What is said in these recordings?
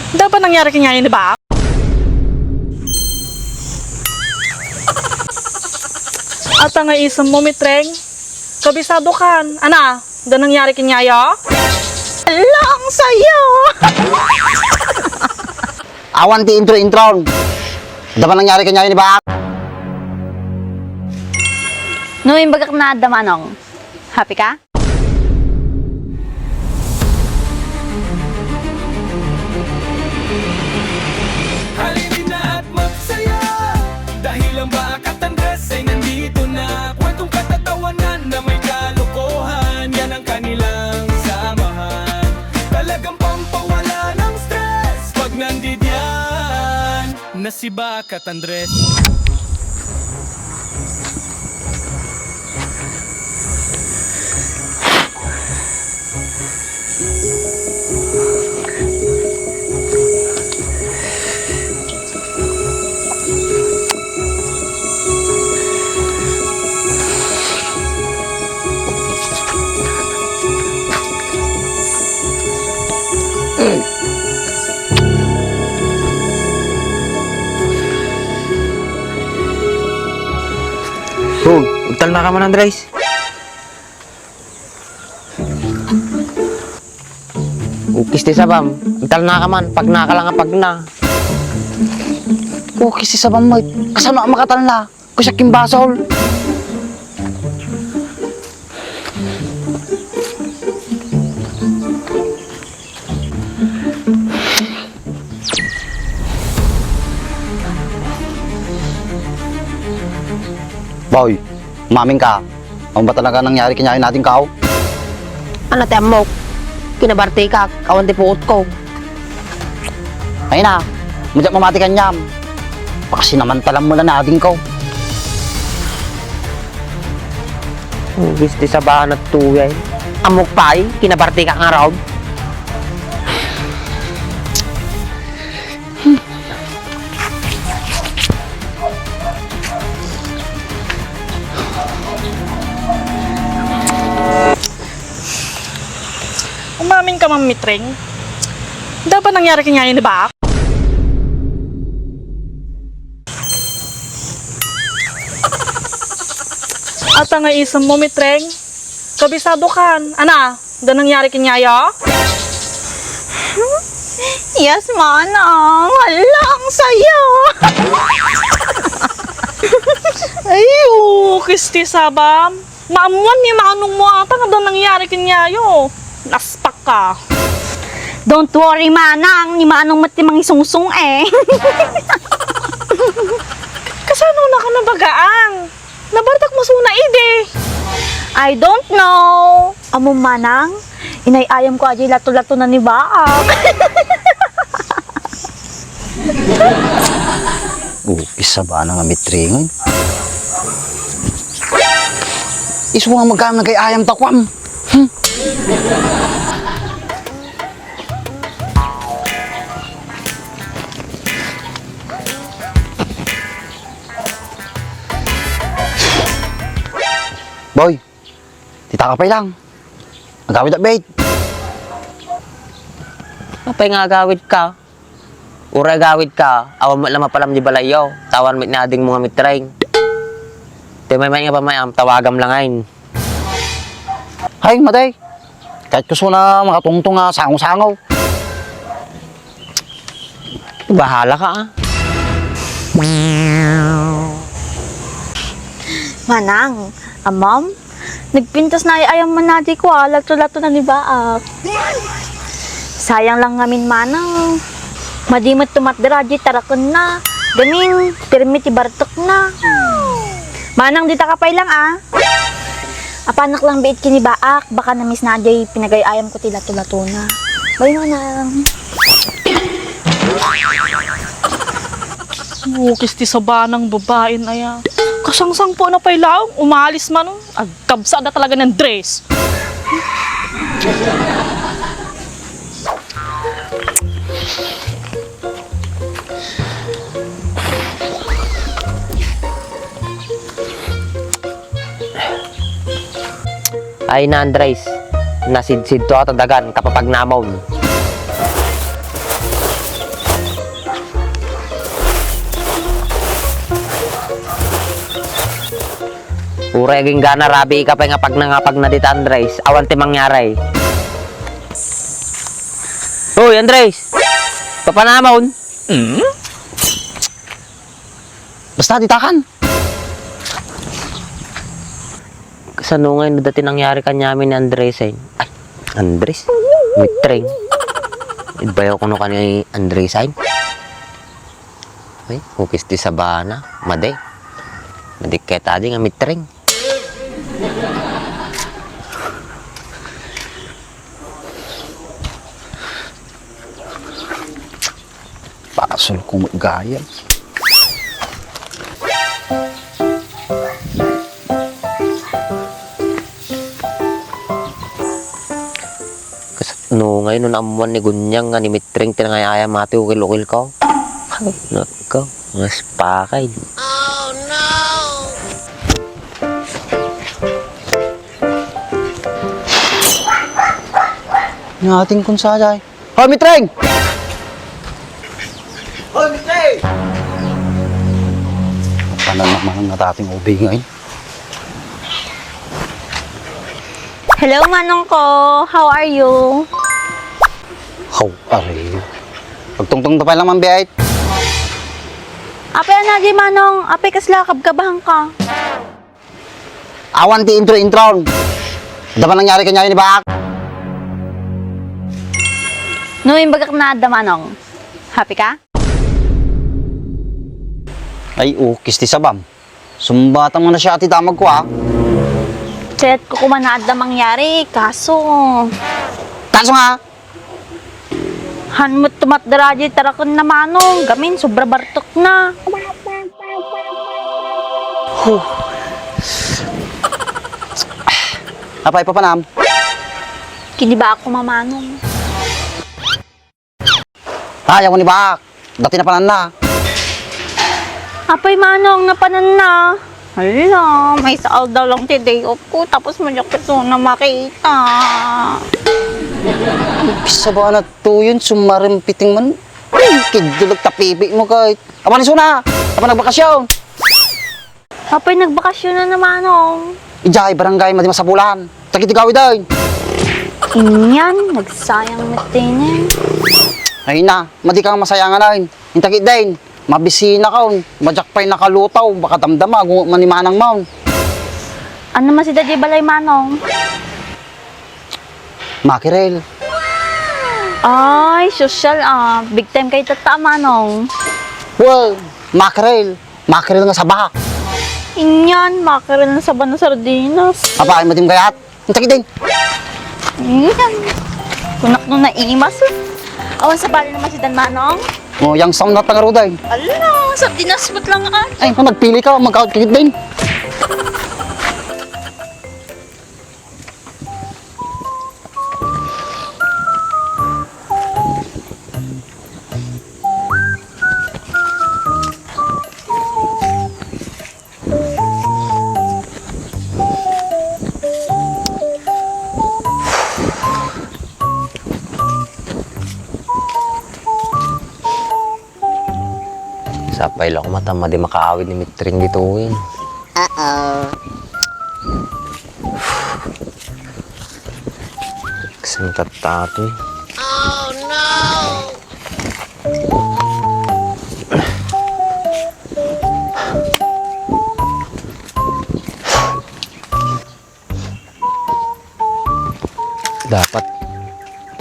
Dapat nangyari kanya yun, di ba? At ang isang mo, mitreng, kabisado kan. Ana, da nangyari kanya ya? Lang sayo! Awan ti intro. Dapat nangyari kanya yun, di ba? No, yung bagak na damanong. Happy ka? Halili na at magsaya dahil ang Bakat Andres ay nandito na. Kwentong katatawanan na may kalokohan, yan ang kanilang samahan. Talagang pampawala ng stress pag nandidyan na si Bakat Andres. Oh, utal na ka man, Andres. Ukis ti sabam. Utal na ka man. Pag nakalangapag na. Ukis ti sabam mo. Kasano ang makatanla? Kusak yung basol. Boy, maming ka. Ano ba talaga nangyari kinyain natin kao? Ano te mo? Kinabarte ka, kawan ti puot ko. Ay na, mudyak mamati kanyam. Kasi naman talang mula natin ko. Ukis ti sabahan at tuyay. Amok pa eh. Kinabarte ka nga raw. Umamin ka, Ma'am Mitreng. Dapat nangyari kanya yun, di ba? At ang isang mo, mitreng, kabisado kan. Ana, da nangyari kanya ya? Yes, manang. Halang sayo. Ayo, Kristi sabam. Maamuan ni manong mo ata nga da nangyari kanya yo. Naspak ka. Don't worry, manang. Ni manong mati mang isungsung eh. Kasano na ka nabagaan? Nabartak mo suna ide. I don't know. Amo manang, inayayam ko aja lato-lato na ni Baak. Isa ba na nga mitringon? Isu nga magkam nagayayam takwam. Boy, tita ka pa lang. Nagawid at bait. Apay nga gawid ka. Ura gawid ka. Awan mo lang mapalam di balayaw. Tawan mit nading mga mitreng. Di may nga pa mayam. Tawagam langayin. Hay, maday. Kahit gusto na makatungtong nga sangaw-sangaw. Bahala ka ah. Manang, ma'am, nagpintas na ayam man natin ko lato-lato na ni Baak. Sayang lang ngamin manang. Madimat tumatdiraji tarakon na. Ganing, pirmi ti bartok na. Manang, dita kapay lang ah. Apanak lang biit kini Baak. Baka na-miss na jay pinagayayam ko ti lato-lato na. Bay manang. Kristi sabanang babae na yan. Kasangsang po na pailaw. Umalis man. Agkabsa na talaga ng dress. Ay na Andres. Nasidsid to at dagan kapapag namon. Ureging gana rabi ka pa nga pag nangapag na dito Andres. Awan ti mangyari. Hoy Andres! Papanamon! Basta ditakan. Kasanungay na dati nangyari kanyamin ni Andres eh. Ay, Andres? Mitreng. Idbayaw ko no kani Andres ay. Ay, hukis ti sabana. Made. Madiket adi nga mitreng. Pasol kong magayal. No, ngayon nun amuan ni Gunyang nga ni Mitreng tinangayaya mati ukil-ukil ko. Nako, mas pakay. Yung ating kunsayay. Hoy, Mitreng! Paano naman ang ating ubi ngayon? Hello, manong ko. How are you? How are you? Pagtungtong pa lang man biyait. Ape na di manong. Ape kasla kabkabahan ka. Awan ti intro. Dapat nangyari kanya ni Bak. No, yung bagak na ada manong. Happy ka? Ay, ukis ti sabam. Sumbatan mo na siya ati damag ko ha. Kaya't ko kumanaad na mangyari. Kaso, Kaso nga, hanmut tumatdaraji tarakon na manong. Gamin, sobra bartok na. apay pa panam. Kini ba ako mamanong? Ayaw mo ni Bak. Dati na panan na. Apay manong, napanan na. Hala, may saal daw lang ti day off ko. Tapos manyak ko na makita. Bisa ba na to yun? Sumarimpiting man. Kidulag tapipi mo kahit. Ama ni Suna. Ama nagbakasyon. Apay nagbakasyon na naman manong. Ijay, barangay, madi masabulan. Takitigawi daw. Inyan, nagsayang matinin. Ay na, madi kang masayangan na. Intakit din. Mabisina ka. Madyak pa'y nakalutaw. Baka damdama. Manimanang maun. Ano man si Daddy Balay manong? Makirel. Ay, social ah. Big time kay tata manong. Well, makirel. Makirel nga sa baka. Inyan, makaril na saban ng sardinas. Apa, ay madim gayat. Intakit din. Inyan. Kunak nung naimas. Awan sa bali naman si Dan manong. O, yang sound na tangaro daw. Ala, sardinas ba't lang ah? Ay, kung nagpili ka, magkakit din. Sapay lang ko mata, madi makaawid ni Mitreng dito eh. Kasang tatato eh. Dapat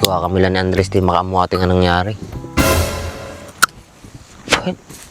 tuwa kami lang ni Andres di makamuha ating anong nangyari. Bakit?